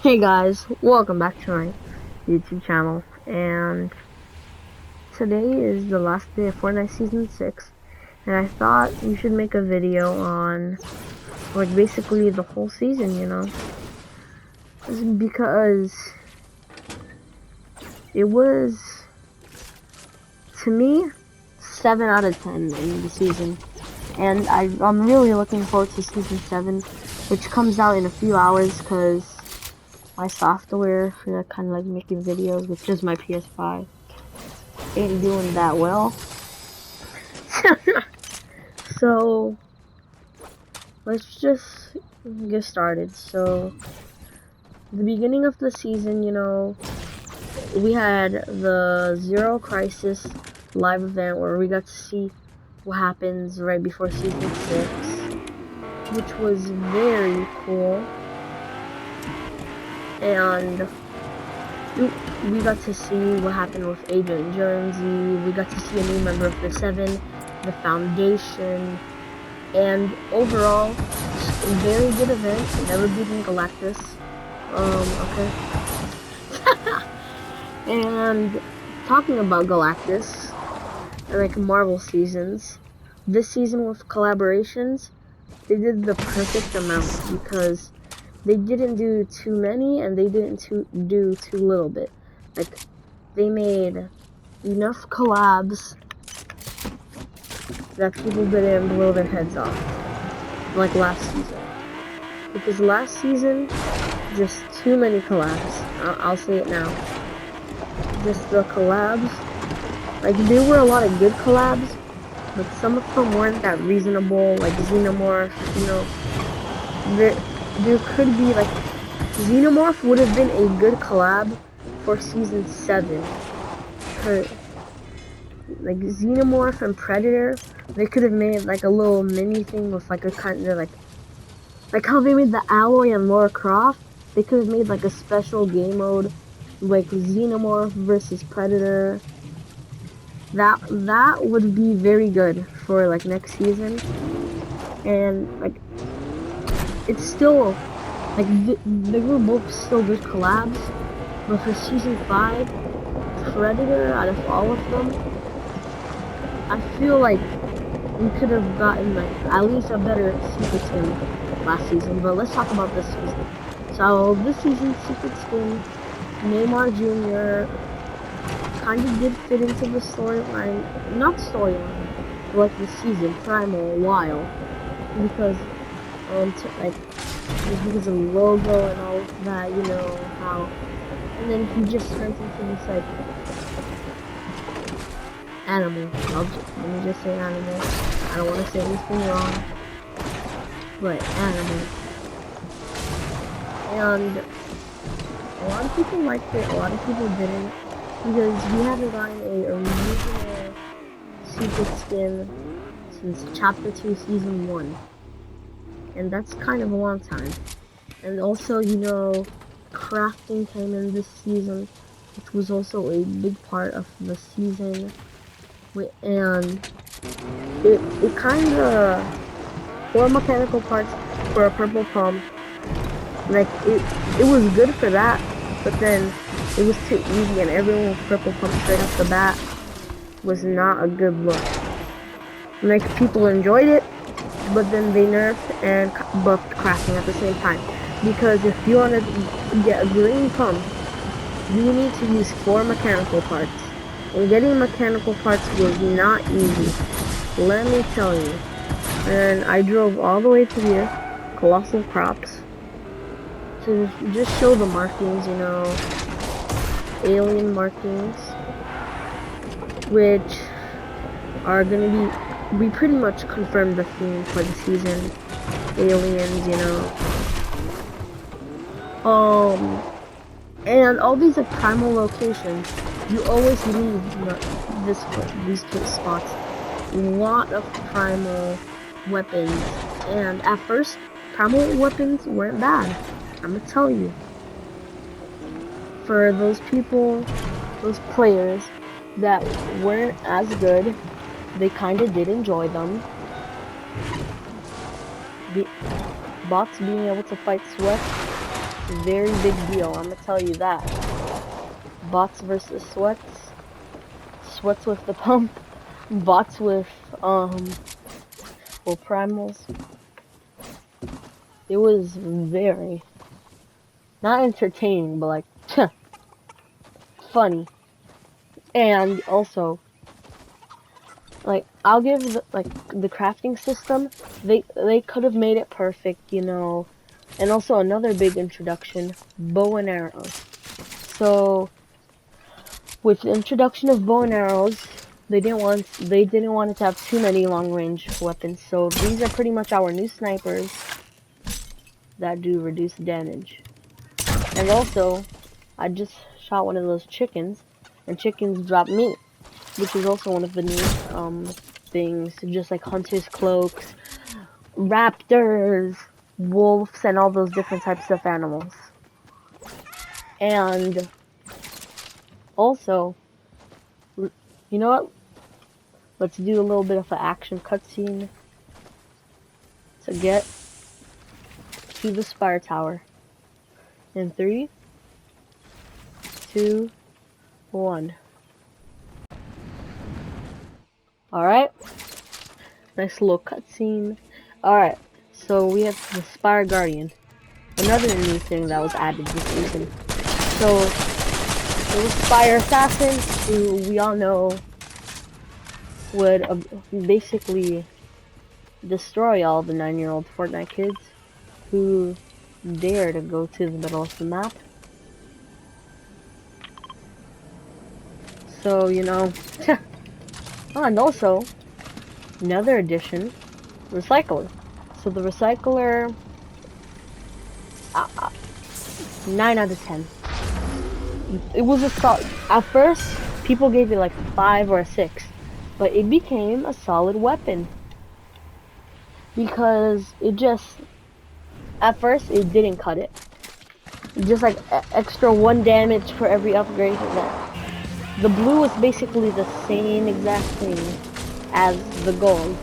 Hey guys, welcome back to my YouTube channel, and today is the last day of Fortnite Season 6, and I thought we should make a video on, like, basically the whole season, because it was, to me, 7 out of 10 in the season, and I'm really looking forward to Season 7, which comes out in a few hours, because my software for kind of like making videos, which is my PS5, ain't doing that well. So let's just get started. So the beginning of the season, we had the Zero Crisis live event where we got to see what happens right before season 6, which was very cool. And we got to see what happened with Agent Jonesy. We got to see a new member of the Seven, the Foundation, and overall, very good event. Never beating Galactus. Okay. And talking about Galactus, like Marvel seasons, this season with collaborations, they did the perfect amount because they didn't do too many and they didn't do too little bit. Like, they made enough collabs that people didn't blow their heads off, like last season. Because last season, just too many collabs. I'll say it now. Just the collabs. Like, there were a lot of good collabs, but some of them weren't that reasonable. Like Xenomorph, there could be like Xenomorph would have been a good collab for season 7. Like Xenomorph and Predator, they could have made like a little mini thing with like a kind of like how they made the Alloy and Lara Croft. They could have made like a special game mode, like Xenomorph versus Predator. That would be very good for like next season, and like it's still like they were both still good collabs, but for season 5, Predator out of all of them, I feel like we could have gotten like at least a better secret skin last season. But let's talk about this season. So this season's secret skin, Neymar Jr. kind of did fit into the storyline, not storyline, but like the season Primal a while, because like just because of the logo and all of that, how, and then he just turns into this like animal. Let me just say animal. I don't want to say anything wrong, but animal. And a lot of people liked it, a lot of people didn't, because we haven't gotten a original secret skin since Chapter 2, Season 1. And that's kind of a long time. And also, crafting came in this season, which was also a big part of the season. And it kind of, 4 mechanical parts for a purple pump. Like, it was good for that, but then it was too easy, and everyone with purple pump straight off the bat was not a good look. Like, people enjoyed it, but then they nerfed and buffed crafting at the same time. Because if you want to get a green pump, you need to use 4 mechanical parts. And getting mechanical parts was not easy, let me tell you. And I drove all the way to here, Colossal Crops, to just show the markings, alien markings, which are gonna we pretty much confirmed the theme for the season. Aliens, and all these like primal locations, you always leave these spots a lot of primal weapons, and at first primal weapons weren't bad. I'm gonna tell you, for those people, those players that weren't as good, they kind of did enjoy them. Bots being able to fight Sweat Very big deal, I'm gonna tell you that. Bots versus sweats. Sweats with the pump. Bots with, well, primals. It was very, not entertaining, but like, funny. And also, like, I'll give the crafting system, they could have made it perfect, you know. And also another big introduction, bow and arrows. So with the introduction of bow and arrows, they didn't want it to have too many long range weapons. So these are pretty much our new snipers that do reduced damage. And also, I just shot one of those chickens, and chickens drop meat, which is also one of the new things, just like hunter's cloaks, raptors, wolves, and all those different types of animals. And also, you know what? Let's do a little bit of an action cutscene to get to the Spire Tower. In 3, 2, 1. Alright. Nice little cutscene. Alright, so we have the Spire Guardian. Another new thing that was added this season. So, it was Spire Assassin, who we all know would basically destroy all the 9-year-old Fortnite kids who dare to go to the middle of the map. So, you know, oh, and also, another addition, Recycler. So the Recycler, 9 out of 10. It was a solid, at first, people gave it like a 5 or a 6, but it became a solid weapon. Because it just, at first, it didn't cut it. Just like extra 1 damage for every upgrade. The blue was basically the same exact thing as the gold.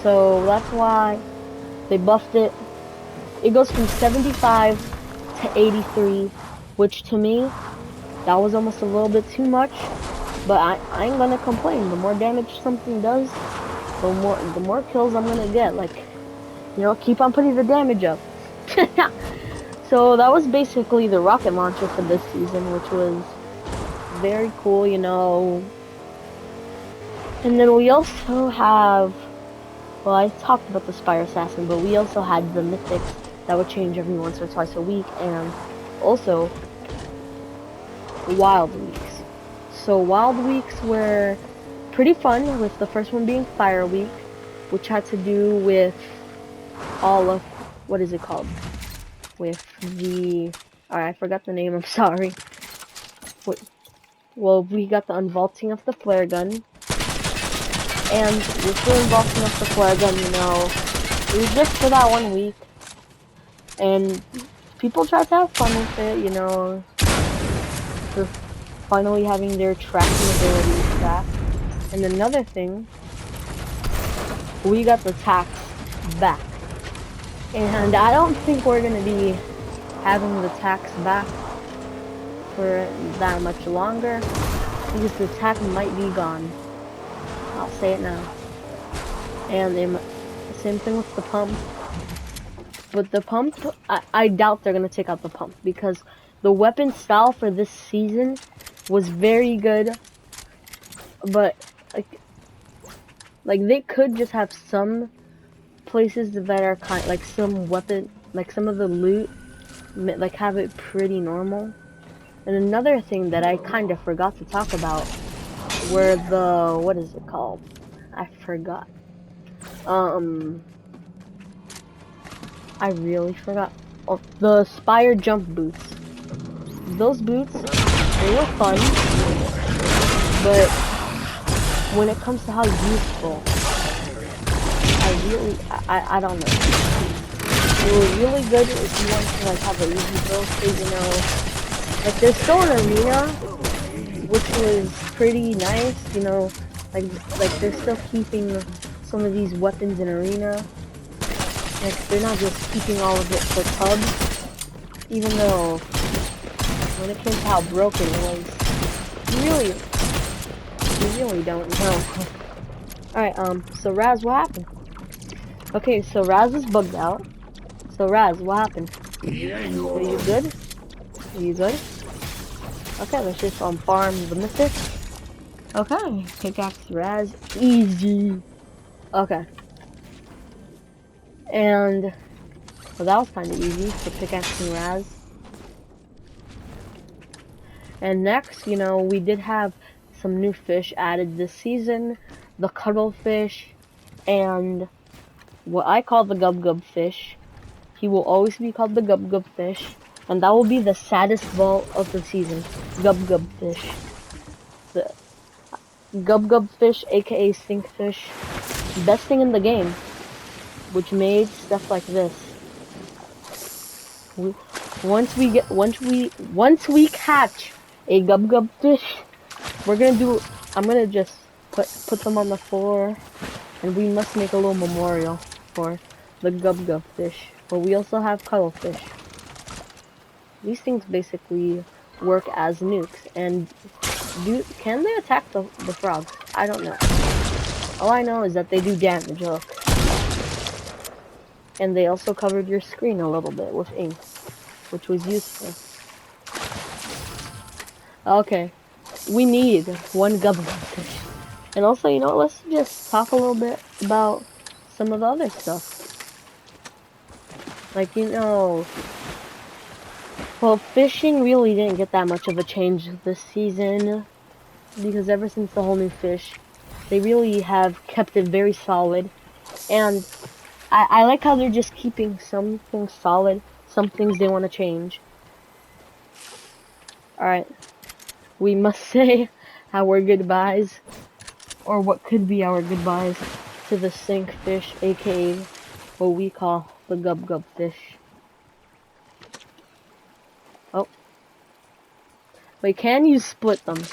So that's why they buffed it. It goes from 75 to 83, which to me, that was almost a little bit too much. But I ain't gonna complain. The more damage something does, the more kills I'm gonna get. Like, you know, keep on putting the damage up. So that was basically the rocket launcher for this season, which was very cool, you know. And then we also have, well, I talked about the Spire Assassin, but we also had the mythics that would change every once or twice a week, and also wild weeks. So wild weeks were pretty fun, with the first one being Fire Week, which had to do with all of, what is it called? With the, alright, I forgot the name, I'm sorry. Well, we got the unvaulting of the flare gun. And with the unvaulting of the flare gun, you know, it was just for that 1 week. And people tried to have fun with it, you know. For finally having their tracking abilities back. And another thing, we got the tax back. And I don't think we're gonna be having the tax back for that much longer, because the tax might be gone. I'll say it now. And the same thing with the pump. But the pump, I doubt they're gonna take out the pump, because the weapon style for this season was very good. But like they could just have some places that are kind, like some weapon, like some of the loot, like have it pretty normal. And another thing that I kind of forgot to talk about were the, what is it called? I forgot. I really forgot. Oh, the Spire jump boots. Those boots, they were fun, but when it comes to how useful, I don't know. They were really good if you want to like have an easy build, because you know, like there's still an arena, which was pretty nice, you know, like they're still keeping some of these weapons in arena. Like they're not just keeping all of it for pubs. even though when it came to how broken it was, you really don't know. Alright, so Raz, what happened? Okay, so Raz is bugged out. So Raz, what happened? Are you good? Are you good? Okay, let's just farm the mythic. Okay, pickaxe Raz, easy. Okay. And well, that was kind of easy for pickaxing Raz. And next, you know, we did have some new fish added this season. The cuttlefish and what I call the gub gub fish. He will always be called the gub gub fish. And that will be the saddest vault of the season. Gub gub fish. The gub gub fish, aka stinkfish. Best thing in the game. Which made stuff like this. Once we catch a gub gub fish, I'm gonna just put them on the floor, and we must make a little memorial for the gub gub fish. But we also have cuttlefish. These things basically work as nukes, and can they attack the frogs? I don't know. All I know is that they do damage, look. And they also covered your screen a little bit with ink, which was useful. Okay, we need one gub gub fish. And also, you know, let's just talk a little bit about some of the other stuff. Like, you know, well, fishing really didn't get that much of a change this season, because ever since the whole new fish, they really have kept it very solid. And I like how they're just keeping some things solid, some things they want to change. Alright, we must say our goodbyes, or what could be our goodbyes, to the stinkfish, aka what we call the gub gub fish. Oh. Wait, can you split them?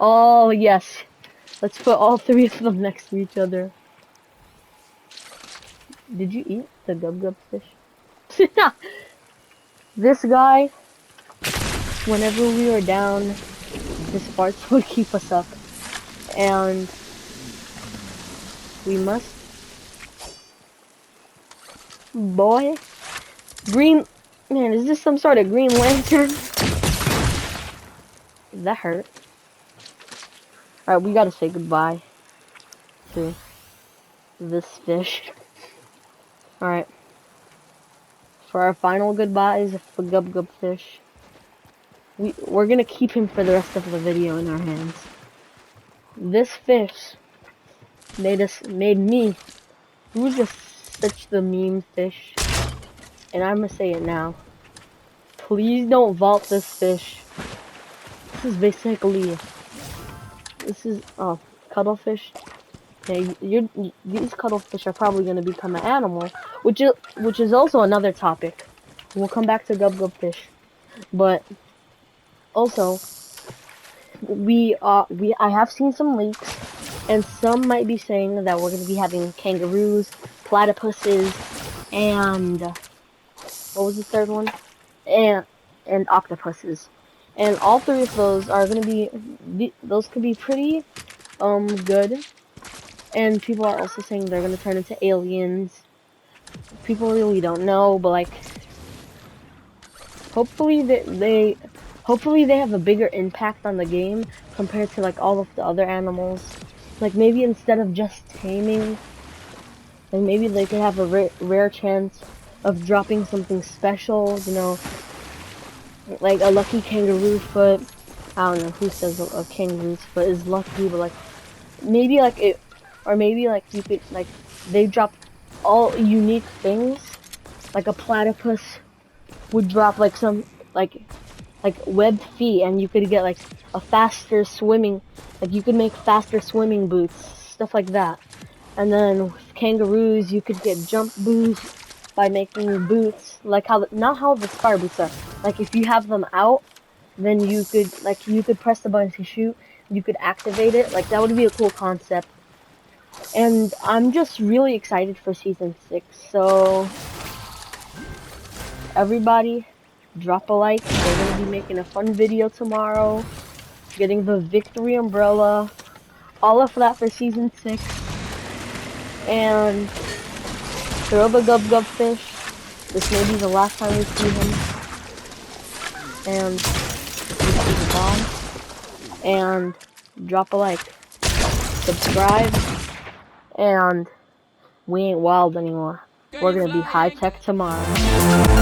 Oh yes. Let's put all three of them next to each other. Did you eat the gub gub fish? This guy, whenever we were down, his farts would keep us up. And we must... Boy. Green... Man, is this some sort of Green Lantern? That hurt. Alright, we gotta say goodbye to this fish. Alright. For our final goodbyes for Gub Gub Fish, we're gonna keep him for the rest of the video in our hands. This fish made me, who's just such the meme fish, and I'm gonna say it now. Please don't vault this fish. This is basically, cuttlefish. Okay, these cuttlefish are probably going to become an animal, which is also another topic. We'll come back to Gub Gub Fish, but also I have seen some leaks, and some might be saying that we're going to be having kangaroos, platypuses, and what was the third one? And octopuses, and all three of those are going to be those could be pretty good. And people are also saying they're gonna turn into aliens. People really don't know, but like, hopefully they have a bigger impact on the game compared to like all of the other animals. Like maybe instead of just taming, like maybe they could have a rare chance of dropping something special. You know, like a lucky kangaroo foot. I don't know who says a kangaroo's foot is lucky, but like maybe like it. Or maybe like you could like they drop all unique things, like a platypus would drop like some like webbed feet, and you could get like a faster swimming, like you could make faster swimming boots, stuff like that. And then with kangaroos you could get jump boosts by making boots like not how the fire boots are. Like if you have them out, then you could press the button to shoot, you could activate it. Like that would be a cool concept. And I'm just really excited for Season 6, so everybody, drop a like. We're gonna be making a fun video tomorrow. Getting the victory umbrella. All of that for season 6. And throw the Gub Gub fish. This may be the last time we see him. And this is a bomb. And drop a like. Subscribe. And we ain't wild anymore. We're gonna be high tech tomorrow.